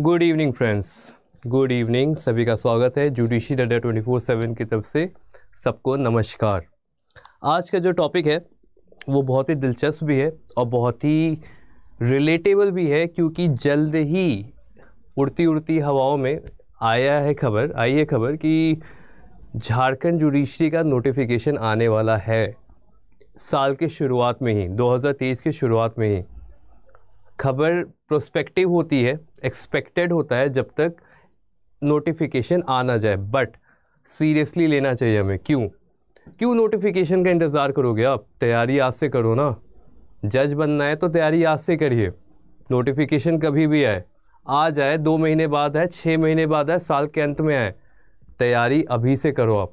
Good evening friends, good evening. सभी का स्वागत है जुडिशरी अड्डा 24/7 की तरफ से। सबको नमस्कार। आज का जो टॉपिक है वो बहुत ही दिलचस्प भी है और बहुत ही रिलेटेबल भी है, क्योंकि जल्द ही उड़ती उड़ती हवाओं में आई है खबर कि झारखंड जुडिशरी का नोटिफिकेशन आने वाला है। साल के शुरुआत में ही, 2023 के शुरुआत में ही। खबर प्रोस्पेक्टिव होती है, एक्सपेक्टेड होता है जब तक नोटिफिकेशन आ ना जाए, बट सीरियसली लेना चाहिए हमें। क्यों नोटिफिकेशन का इंतज़ार करोगे आप? तैयारी आज से करो ना। जज बनना है तो तैयारी आज से करिए। नोटिफिकेशन कभी भी आए, आ जाए, 2 महीने बाद आए, 6 महीने बाद आए, साल के अंत में आए, तैयारी अभी से करो आप।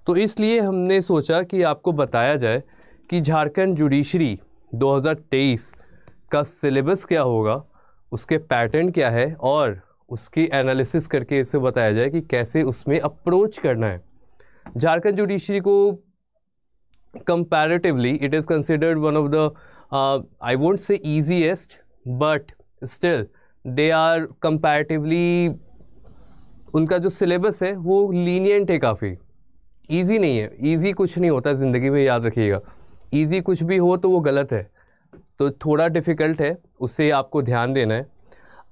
तो इसलिए हमने सोचा कि आपको बताया जाए कि झारखंड जुडिशरी 2023 का सिलेबस क्या होगा, उसके पैटर्न क्या है, और उसकी एनालिसिस करके इसे बताया जाए कि कैसे उसमें अप्रोच करना है। झारखंड जुडिशरी को comparatively it is considered one of the I won't say easiest, but still they are comparatively, उनका जो सिलेबस है वो लीनियंट है, काफ़ी ईजी नहीं है। ईजी कुछ नहीं होता ज़िंदगी में, याद रखिएगा। ईजी कुछ भी हो तो वो गलत है, तो थोड़ा डिफ़िकल्ट है, उससे आपको ध्यान देना है।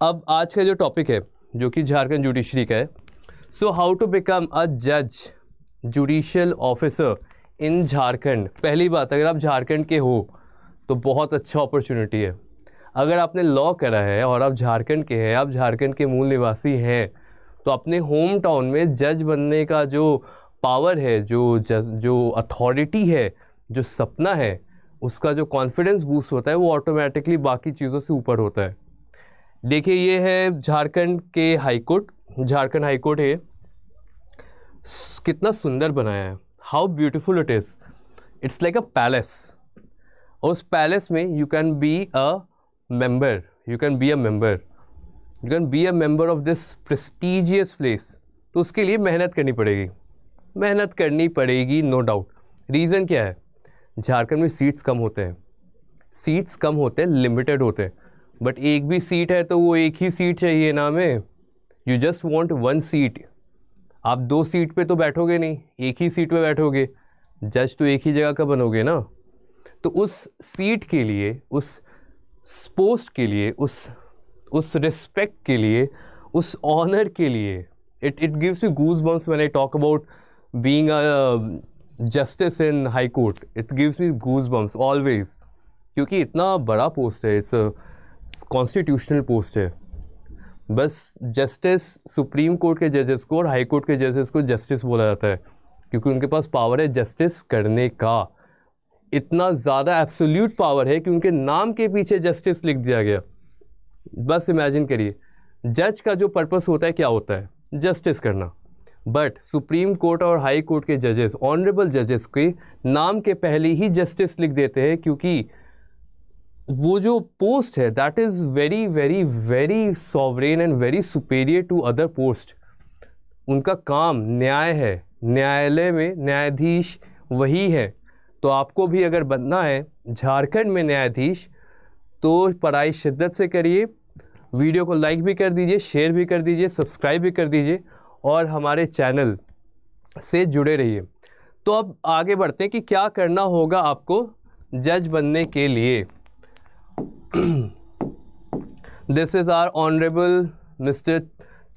अब आज का जो टॉपिक है जो कि झारखंड जुडिशरी का है, so how to become a जज जुडिशियल ऑफिसर इन झारखंड। पहली बात, अगर आप झारखंड के हो तो बहुत अच्छा अपॉर्चुनिटी है। अगर आपने लॉ करा है और आप झारखंड के हैं, आप झारखंड के मूल निवासी हैं, तो अपने होम टाउन में जज बनने का जो पावर है, जो अथॉरिटी है, जो सपना है, उसका जो कॉन्फिडेंस बूस्ट होता है वो ऑटोमेटिकली बाकी चीज़ों से ऊपर होता है। देखिए, ये है झारखंड के high court. Jharkhand high court है, कितना सुंदर बनाया है। How beautiful it is. It's like a palace. और उस पैलेस में you can be a member, you can be a member of this prestigious place. तो उसके लिए मेहनत करनी पड़ेगी, नो डाउट। रीज़न क्या है? झारखंड में सीट्स कम होते हैं, लिमिटेड होते हैं। बट एक भी सीट है तो वो एक ही सीट चाहिए ना हमें। You just want 1 seat. आप 2 सीट पे तो बैठोगे नहीं, एक ही सीट पे बैठोगे। जज तो एक ही जगह का बनोगे ना। तो उस सीट के लिए, उस पोस्ट के लिए, उस रिस्पेक्ट के लिए, उस ऑनर के लिए, it gives me goose bumps when I talk about being a justice in high court. It gives me goose bumps always, क्योंकि इतना बड़ा पोस्ट है, इट्स कॉन्स्टिट्यूशनल पोस्ट है। बस जस्टिस, सुप्रीम कोर्ट के जजेस को और हाई कोर्ट के जजेस को जस्टिस बोला जाता है, क्योंकि उनके पास पावर है जस्टिस करने का। इतना ज़्यादा एब्सोल्यूट पावर है कि उनके नाम के पीछे जस्टिस लिख दिया गया। बस इमेजिन करिए, जज का जो पर्पस होता है क्या होता है? जस्टिस करना। बट सुप्रीम कोर्ट और हाई कोर्ट के जजेस, ऑनरेबल जजेस के नाम के पहले ही जस्टिस लिख देते हैं, क्योंकि वो जो पोस्ट है that is very very very sovereign and very superior to other post. उनका काम न्याय है, न्यायालय में न्यायाधीश वही है। तो आपको भी अगर बनना है झारखंड में न्यायाधीश, तो पढ़ाई शिद्दत से करिए। वीडियो को लाइक भी कर दीजिए, शेयर भी कर दीजिए, सब्सक्राइब भी कर दीजिए, और हमारे चैनल से जुड़े रहिए। तो अब आगे बढ़ते हैं कि क्या करना होगा आपको जज बनने के लिए। This is our honourable mister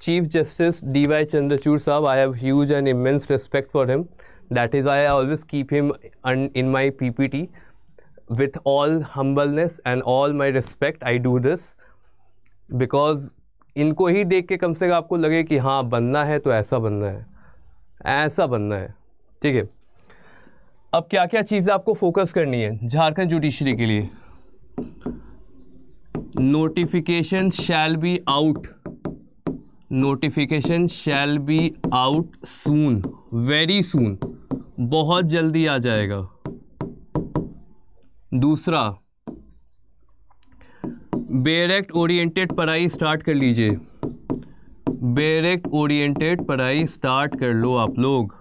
chief justice DY Chandrachud sahab. I have huge and immense respect for him. That is I always keep him in my PPT with all humbleness and all my respect. I do this because इनको ही देख के कम से कम आपको लगे कि हाँ, बनना है तो ऐसा बनना है, ठीक है। अब क्या क्या चीज़ें आपको फोकस करनी है झारखंड जुडिशरी के लिए? Notification shall be out soon, very soon, बहुत जल्दी आ जाएगा। दूसरा, बेरेक्ट ओरिएंटेड पढ़ाई स्टार्ट कर लीजिए। बेरेक्ट ओरिएंटेड पढ़ाई स्टार्ट कर लो आप लोग।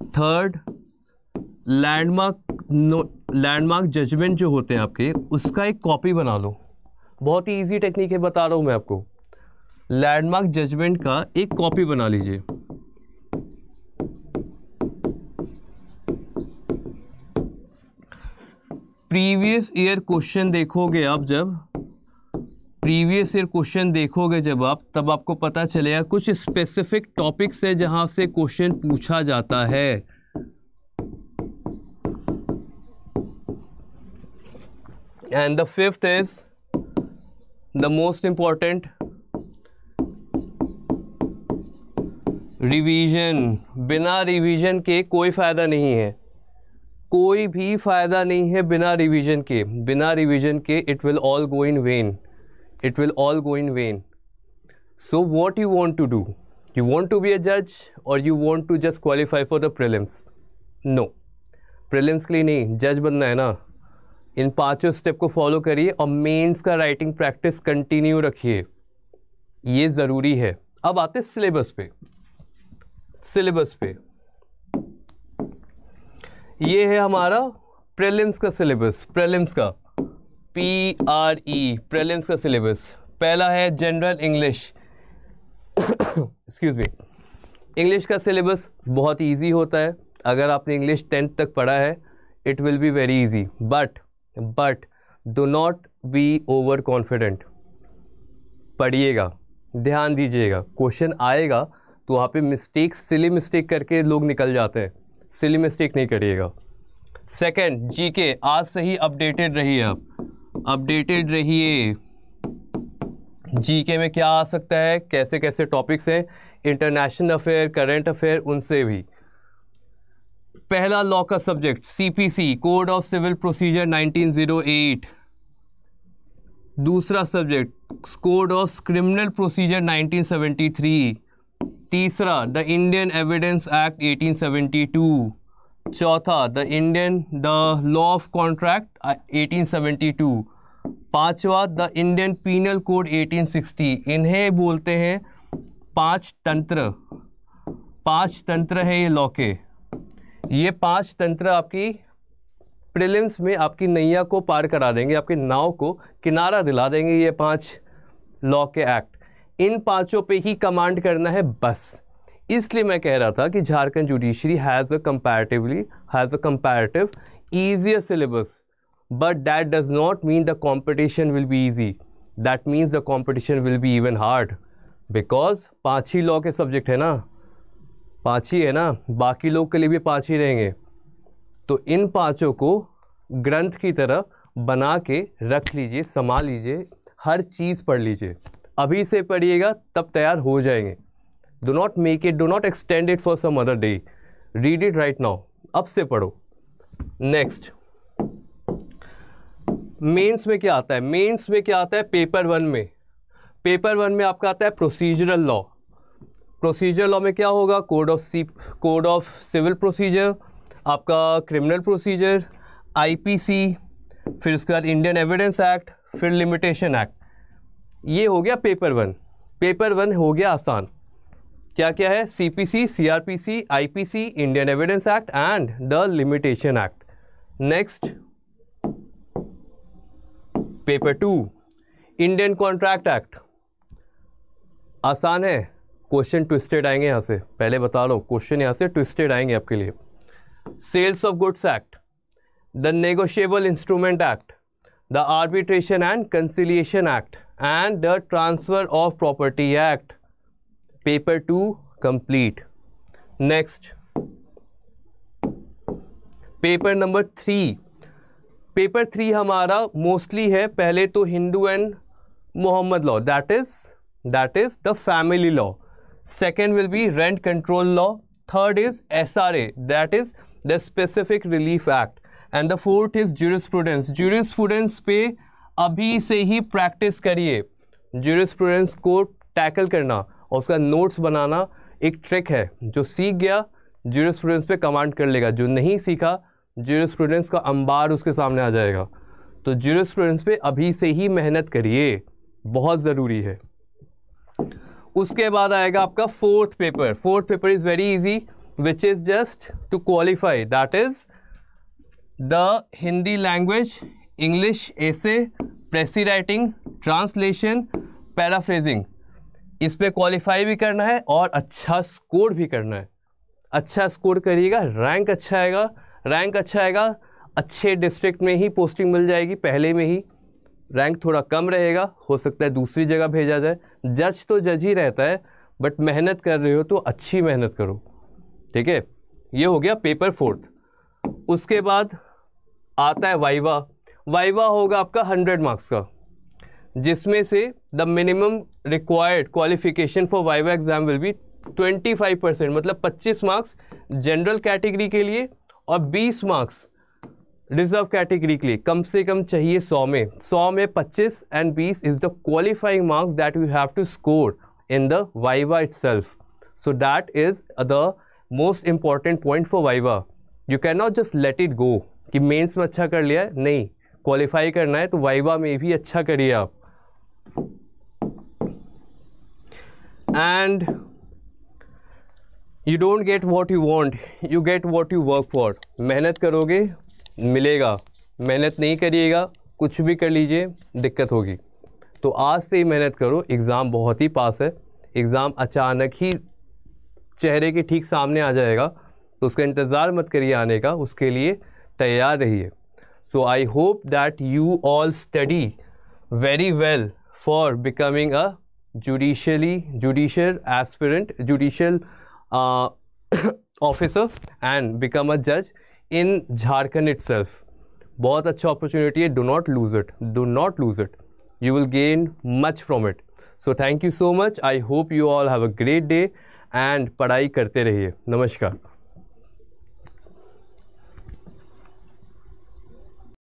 थर्ड, लैंडमार्क जजमेंट जो होते हैं आपके, उसका एक कॉपी बना लो। बहुत ही ईजी टेक्निक है, बता रहा हूँ मैं आपको। लैंडमार्क जजमेंट का एक कॉपी बना लीजिए। प्रीवियस ईयर क्वेश्चन देखोगे आप, जब प्रीवियस ईयर क्वेश्चन देखोगे जब आप, तब आपको पता चलेगा कुछ स्पेसिफिक टॉपिक्स है जहां से क्वेश्चन पूछा जाता है। And the fifth is the most important, revision. बिना रिवीजन के कोई फायदा नहीं है, कोई भी फायदा नहीं है बिना रिवीजन के। बिना रिवीजन के it will all go in when, it will all go in vain. So what you want to do? You want to be a judge or you want to just qualify for the prelims? No, prelims के लिए नहीं, जज बनना है ना। इन 5 step को follow करिए और मेंस का राइटिंग प्रैक्टिस कंटिन्यू रखिए, ये ज़रूरी है। अब आते सिलेबस पे। सिलेबस पे ये है हमारा प्रीलिम्स का सिलेबस, प्रीलिम्स का PRE, प्रीलिम्स का सिलेबस। पहला है general English, excuse me. English का सिलेबस बहुत इजी होता है, अगर आपने इंग्लिश 10th तक पढ़ा है it will be very easy, but do not be over confident. पढ़िएगा, ध्यान दीजिएगा, क्वेश्चन आएगा तो वहाँ पे मिस्टेक, सिली मिस्टेक करके लोग निकल जाते हैं, सिली मिस्टेक नहीं करिएगा। सेकंड, जीके, आज से ही अपडेटेड रहिए, आप अपडेटेड रहिए। जीके में क्या आ सकता है, कैसे कैसे टॉपिक्स हैं, इंटरनेशनल अफेयर, करंट अफेयर, उनसे भी। पहला लॉ का subject CPC, code of civil procedure 1908। दूसरा subject code of criminal procedure 1973। तीसरा द इंडियन एविडेंस एक्ट 1872। चौथा द लॉ ऑफ कॉन्ट्रैक्ट 1872। पांचवा द इंडियन पीनल कोड 1860। इन्हें बोलते हैं 5 तंत्र। 5 तंत्र है ये लॉ के। ये 5 तंत्र आपकी प्रीलिम्स में आपकी नैया को पार करा देंगे, आपके नाव को किनारा दिला देंगे। ये 5 लॉ के एक्ट, इन 5 पे ही कमांड करना है बस। इसलिए मैं कह रहा था कि Jharkhand judiciary has a comparative easier syllabus, but that does not mean the competition will be easy. That means the competition will be even hard, because 5 he law के सब्जेक्ट है ना, 5 ही है ना, बाकी लोग के लिए भी 5 ही रहेंगे। तो इन 5 को ग्रंथ की तरह बना के रख लीजिए, संभाल लीजिए, हर चीज़ पढ़ लीजिए। अभी से पढ़िएगा तब तैयार हो जाएंगे। Do not make it, do not extend it for some other day. Read it right now. अब से पढ़ो। नेक्स्ट, मेंस में क्या आता है? मेंस में क्या आता है? पेपर 1 में, पेपर 1 में आपका आता है प्रोसीजरल लॉ। प्रोसीजरल लॉ में क्या होगा? कोड ऑफ सिविल प्रोसीजर, आपका क्रिमिनल प्रोसीजर, IPC, फिर उसके बाद इंडियन एविडेंस एक्ट, फिर लिमिटेशन एक्ट। ये हो गया पेपर 1। पेपर 1 हो गया आसान। क्या क्या है? CPC, CRPC, IPC, Indian evidence act and the limitation act. Next, paper 2, Indian contract act. आसान है, क्वेश्चन ट्विस्टेड आएंगे यहाँ से, पहले बता रहा हूँ, क्वेश्चन यहाँ से ट्विस्टेड आएंगे आपके लिए। Sales of goods act, the negotiable instrument act, the arbitration and conciliation act and the transfer of property act. Paper 2 complete. Next, paper number 3। Paper 3 हमारा मोस्टली है, पहले तो Hindu and Mohammad law, that is the family law. Second will be rent control law. Third is SRA, that is the specific relief act. And the fourth is jurisprudence. Jurisprudence पे अभी से ही practice करिए। Jurisprudence को tackle करना और उसका notes बनाना एक trick है। जो सीख गया ज्यूरिस्प्रूडेंस पे कमांड कर लेगा, जो नहीं सीखा ज्यूरिस्प्रूडेंस का अंबार उसके सामने आ जाएगा। तो ज्यूरिस्प्रूडेंस पे अभी से ही मेहनत करिए, बहुत ज़रूरी है। उसके बाद आएगा आपका fourth paper. Fourth paper is very easy, which is just to qualify, that is the Hindi language, English essay, precis writing translation, paraphrasing, इस पे क्वालिफाई भी करना है और अच्छा स्कोर भी करना है। अच्छा स्कोर करिएगा, रैंक अच्छा आएगा, रैंक अच्छा आएगा, अच्छे डिस्ट्रिक्ट में ही पोस्टिंग मिल जाएगी, पहले में ही। रैंक थोड़ा कम रहेगा, हो सकता है दूसरी जगह भेजा जाए। जज तो जज ही रहता है, बट मेहनत कर रहे हो तो अच्छी मेहनत करो, ठीक है। ये हो गया पेपर 4th। उसके बाद आता है वाइवा। वाइवा होगा आपका 100 मार्क्स का, जिसमें से the minimum required qualification for viva exam will be 25%, मतलब 25 मार्क्स जनरल कैटेगरी के लिए और 20 मार्क्स रिजर्व कैटेगरी के लिए। कम से कम चाहिए 100 में, 100 में 25 and 20 is the qualifying marks that you have to score in the Viva itself. So that is the most important point for Viva. You cannot just let it go कि mains में अच्छा कर लिया है, नहीं, क्वालिफाई करना है तो वाइवा में भी अच्छा करिए आप। And you don't get what you want, you get what you work for. मेहनत करोगे मिलेगा, मेहनत नहीं करिएगा कुछ भी कर लीजिए दिक्कत होगी। तो आज से ही मेहनत करो, एग्ज़ाम बहुत ही पास है। एग्ज़ाम अचानक ही चेहरे के ठीक सामने आ जाएगा, तो उसका इंतज़ार मत करिए आने का, उसके लिए तैयार रहिए। So I hope that you all study very well for becoming a judicial aspirant, judicial officer and become a जज इन झारखंड इटसेल्फ। बहुत अच्छा अपॉर्चुनिटी है, do not lose it, do not lose it, you will gain much from it. So thank you so much. I hope you all have a great day and पढ़ाई करते रहिए। नमस्कार।